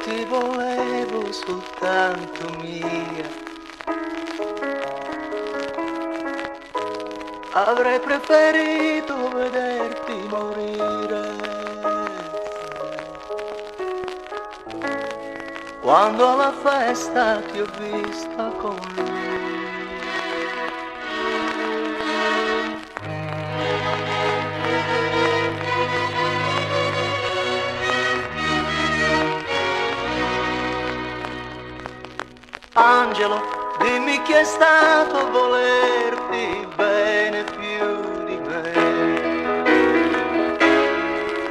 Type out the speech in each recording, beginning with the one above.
ti volevo soltanto mia. Avrei preferito vederti morire quando alla festa ti ho vista con lui. Angelo, dimmi chi è stato volerti bene più di me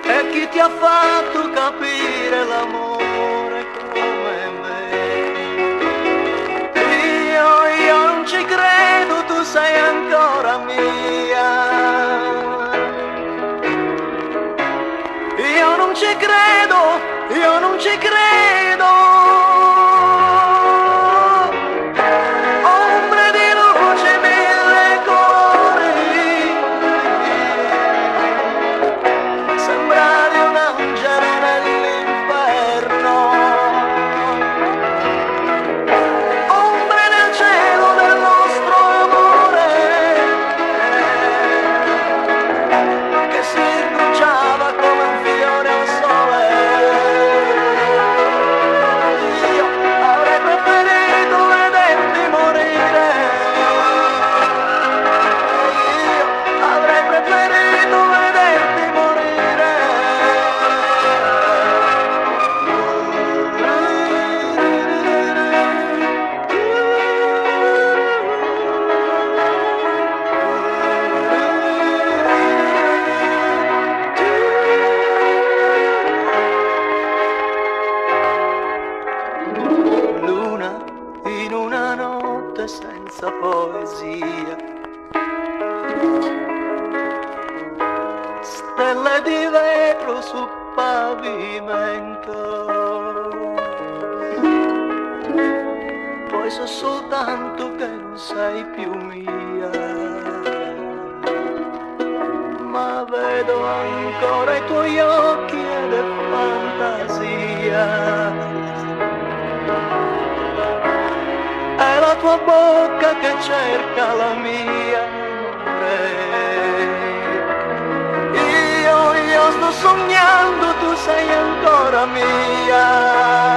e chi ti ha fatto capire l'amore come me. Io non ci credo, tu sei ancora mia. Io non ci credo, io non ci credo. In una notte senza poesia, stelle di vetro sul pavimento, poi so soltanto che non sei più mia, ma vedo ancora i tuoi occhi ed è fantasia. È la tua bocca che cerca la mia, amore. Io sto sognando, tu sei ancora mia.